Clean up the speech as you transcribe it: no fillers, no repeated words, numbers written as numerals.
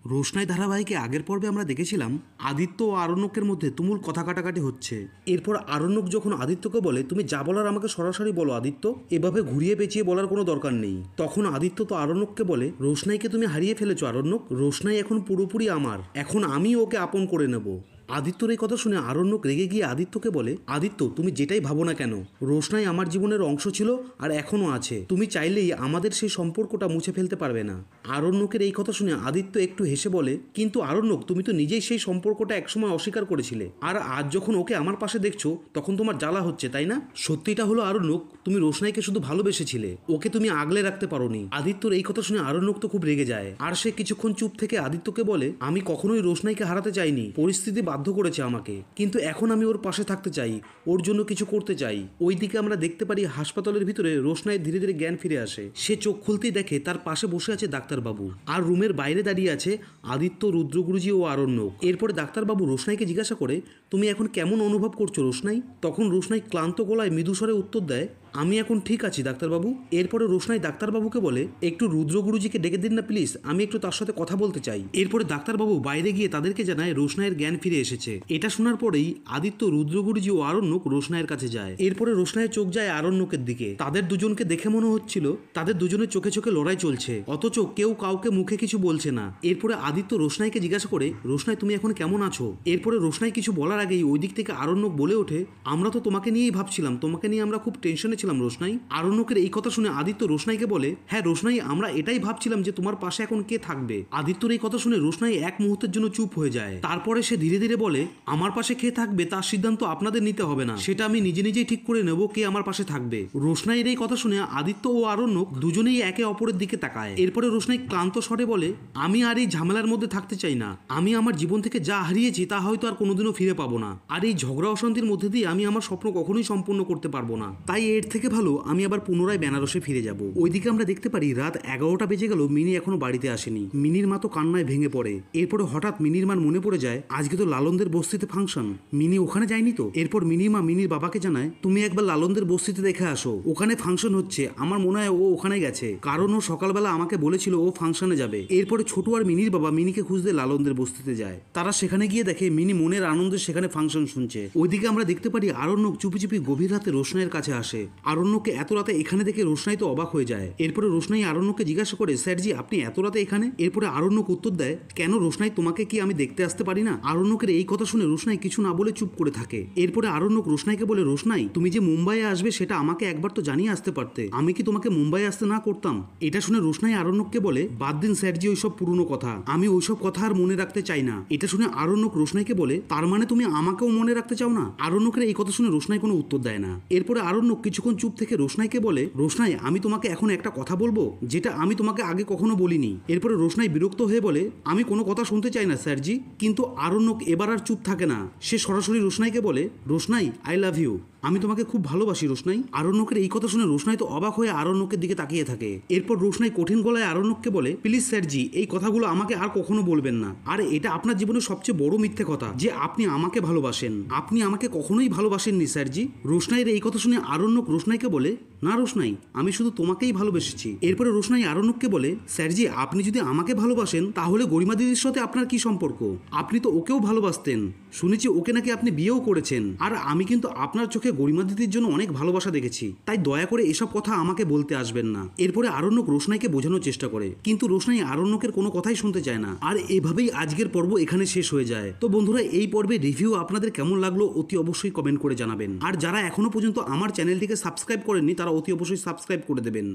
রোশনাই ধারাবাহিকে আগের পর্বে আমরা দেখেছিলাম আদিত্য ও আরণ্যকের মধ্যে তুমুল কথা কাটাকাটি হচ্ছে। এরপর আরণ্যক যখন আদিত্যকে বলে, তুমি যা বলার আমাকে সরাসরি বলো আদিত্য, এভাবে ঘুরিয়ে পেঁচিয়ে বলার কোনো দরকার নেই। তখন আদিত্য তো আরণ্যককে বলে, রোশনাইকে তুমি হারিয়ে ফেলেছো আরণ্যক, রোশনাই এখন পুরোপুরি আমার, এখন আমি ওকে আপন করে নেব। আদিত্যর এই কথা শুনে আরণ্যক রেগে গিয়ে আদিত্যকে বলে, আদিত্য তুমি যেটাই ভাবো না কেন, রোশনাই আমার জীবনের অংশ ছিল আর এখনও আছে, তুমি চাইলেই আমাদের সেই সম্পর্কটা মুছে ফেলতে পারবে না। আরণ্যকের এই কথা শুনে আদিত্য একটু হেসে বলে, কিন্তু আরণ্যক তুমি তো নিজেই সেই সম্পর্কটা একসময় অস্বীকার করেছিলে, আর আজ যখন ওকে আমার পাশে দেখছো তখন তোমার জ্বালা হচ্ছে, তাই না? সত্যিটা হলো আরণ্যক, তুমি রোশনাইকে শুধু ভালোবেসেছিলে, ওকে তুমি আগলে রাখতে পারোনি। আদিত্যর এই কথা শুনে আরণ্যক তো খুব রেগে যায়, আর সে কিছুক্ষণ চুপ থেকে আদিত্যকে বলে, আমি কখনোই রোশনাইকে হারাতে চাইনি, পরিস্থিতি বাধ্য করেছে আমাকে, কিন্তু এখন আমি ওর পাশে থাকতে চাই, ওর জন্য কিছু করতে চাই। ওইদিকে আমরা দেখতে পারি হাসপাতালের ভিতরে রোশনাইয়ের ধীরে ধীরে জ্ঞান ফিরে আসে। সে চোখ খুলতেই দেখে তার পাশে বসে আছে ডাক্তারবাবু, আর রুমের বাইরে দাঁড়িয়ে আছে আদিত্য, রুদ্রগুরুজি ও আরণ্যক। এরপরে ডাক্তারবাবু রোশনাইকে জিজ্ঞাসা করে, তুমি এখন কেমন অনুভব করছো রোশনাই? তখন রোশনাই ক্লান্ত গলায় মৃদুস্বরে উত্তর দেয়, আমি এখন ঠিক আছি ডাক্তারবাবু। এরপরে রোশনাই ডাক্তারবাবুকে বলে, একটু রুদ্রগুরুজিকে ডেকে দিন না প্লিজ, আমি একটু তার সাথে কথা বলতে চাই। এরপরে ডাক্তারবাবু বাইরে গিয়ে তাদেরকে জানায় রোশনাইয়ের জ্ঞান ফিরে এসেছে। এটা শোনার পরেই আদিত্য, রুদ্রগুরুজি ও আরণ্যক রোশনাইয়ের কাছে যায়। এরপরে রোশনাইয়ের চোখ যায় আরণ্যকের দিকে। তাদের দুজনকে দেখে মনে হচ্ছিল তাদের দুজনের চোখে চোখে লড়াই চলছে, অথচ কেউ কাউকে মুখে কিছু বলছে না। এরপরে আদিত্য রোশনাইকে জিজ্ঞাসা করে, রোশনাই তুমি এখন কেমন আছো? এরপরে রোশনাই কিছু বলার আগেই ওই দিক থেকে আরণ্যক বলে ওঠে, আমরা তো তোমাকে নিয়েই ভাবছিলাম, তোমাকে নিয়ে আমরা খুব টেনশনে ছিলাম রোশনাই। আরণ্যকের এই কথা শুনে আদিত্য রোশনাইকে বলে, হ্যাঁ রোশনাই, আমরা এটাই ভাবছিলাম যে তোমার পাশে এখন কে থাকবে। আদিত্যর এই কথা শুনে রোশনাই এক মুহূর্তের জন্য চুপ হয়ে যায়। তারপরে সে ধীরে ধীরে বলে, আমার পাশে কে থাকবে তার সিদ্ধান্ত আপনাদের নিতে হবে না, সেটা আমি নিজে নিজেই ঠিক করে নেব কে আমার পাশে থাকবে। রোশনাইয়ের এই কথা শুনে আদিত্য ও আরণ্যক দুজনেই একে অপরের দিকে তাকায়। এরপরে রোশনাই ক্লান্ত স্বরে বলে, আমি আর এই ঝামেলার মধ্যে থাকতে চাই না, আমি আমার জীবন থেকে যা হারিয়েছি তা হয়তো আর কোনোদিনও ফিরে পাবো না, আর এই ঝগড়া অশান্তির মধ্যে দিয়ে আমি আমার স্বপ্ন কখনোই সম্পূর্ণ করতে পারবো না, তাই এর থেকে ভালো আমি আবার পুনরায় বেনারসে ফিরে যাব। ওইদিকে আমরা দেখতে পারি রাত 11টা বেজে গেল, মিনি এখনো বাড়িতে আসেনি। মিনির মা তো কান্নায় ভেঙে পড়ে। এরপরে হঠাৎ মিনির মার মনে পড়ে যায় আজকে তো লালনদের বস্তিতে ফাংশন, মিনি ওখানে যায়নি তো। এরপর মিনির মা মিনির বাবাকে জানায়, তুমি একবার লালনদের বস্তিতে দেখে আসো, ওখানে ফাংশন হচ্ছে, আমার মনে হয় ও ওখানে গেছে, কারণ ও সকালবেলা আমাকে বলেছিল ও ফাংশনে যাবে। এরপরে ছোট আর মিনির বাবা মিনিকে খুঁজতে লালনদের বস্তিতে যায়। তারা সেখানে গিয়ে দেখে মিনি মনের আনন্দে সেখানে ফাংশন শুনছে। ওইদিকে আমরা দেখতে পারি আরণ্যক চুপি চুপি গভীর রাতে রোশনাইয়ের কাছে আসে। আরণ্যককে এত রাতে এখানে দেখে রোশনাই তো অবাক হয়ে যায়। এরপরে রোশনাই আরণ্যককে জিজ্ঞাসা করে, স্যারজি আপনি এত রাতে এখানে? এরপরে আরণ্যক উত্তর দেয়, কেন রোশনাই, তোমাকে কি আমি দেখতে আসতে পারি না? আরণ্যকের এই কথা শুনে রোশনাই কিছু না বলে চুপ করে থাকে। এরপরে আরণ্যক রোশনাইকে বলে, রোশনাই তুমি যে মুম্বাইয়ে আসবে সেটা আমাকে একবার তো জানিয়ে আসতে পারতে, আমি কি তোমাকে মুম্বাই আসতে না করতাম? এটা শুনে রোশনাই আরণ্যককে বলে, বাদ দিন স্যারজি ওইসব পুরনো কথা, আমি ওইসব কথা আর মনে রাখতে চাই না। এটা শুনে আরণ্যক রোশনাইকে বলে, তার মানে তুমি আমাকেও মনে রাখতে চাও না? আরণ্যকের এই কথা শুনে রোশনাই কোনো উত্তর দেয় না। এরপরে আরণ্যক কিছুক্ষণ চুপ থেকে রোশনাইকে বলে, রোশনাই আমি তোমাকে এখন একটা কথা বলবো যেটা আমি তোমাকে আগে কখনো বলিনি। এরপরে রোশনাই বিরক্ত হয়ে বলে, আমি কোনো কথা শুনতে চাই না স্যারজি। কিন্তু আরণ্যক এবার আর চুপ থাকে না, সে সরাসরি রোশনাইকে বলে, রোশনাই আই লাভ ইউ, আমি তোমাকে খুব ভালোবাসি রোশনাই। আরণ্যকের এই কথা শুনে রোশনাই তো অবাক হয়ে আরণ্যকের দিকে তাকিয়ে থাকে। এরপর রোশনাই কঠিন গলায় আরণ্যককে বলে, প্লিজ স্যারজি এই কথাগুলো আমাকে আর কখনো বলবেন না, আর এটা আপনার জীবনের সবচেয়ে বড় মিথ্যে কথা যে আপনি আমাকে ভালোবাসেন, আপনি আমাকে কখনোই ভালোবাসেননি স্যারজি। রোশনাইয়ের এই কথা শুনে আরণ্যক রোশনাইকে বলে, না রোশনাই, আমি শুধু তোমাকেই ভালোবেসেছি। এরপরে রোশনাই আরণ্যককে বলে, স্যারজি আপনি যদি আমাকে ভালোবাসেন তাহলে গরিমা দিদির সাথে আপনার কি সম্পর্ক? আপনি তো ওকেও ভালোবাসতেন, শুনেছি ওকে নাকি আপনি বিয়েও করেছেন, আর আমি কিন্তু আপনার চোখে গরিমা দিদির জন্য অনেক ভালোবাসা দেখেছি, তাই দয়া করে এসব কথা আমাকে বলতে আসবেন না। এরপরে আরণ্যক রোশনাইকে বোঝানোর চেষ্টা করে, কিন্তু রোশনাই আরণ্যকের কোনো কথাই শুনতে চায় না। আর এভাবেই আজকের পর্ব এখানে শেষ হয়ে যায়। তো বন্ধুরা এই পর্বে রিভিউ আপনাদের কেমন লাগলো অতি অবশ্যই কমেন্ট করে জানাবেন, আর যারা এখনো পর্যন্ত আমার চ্যানেলটিকে সাবস্ক্রাইব করেননি তারা অতি অবশ্যই সাবস্ক্রাইব করে দেবেন।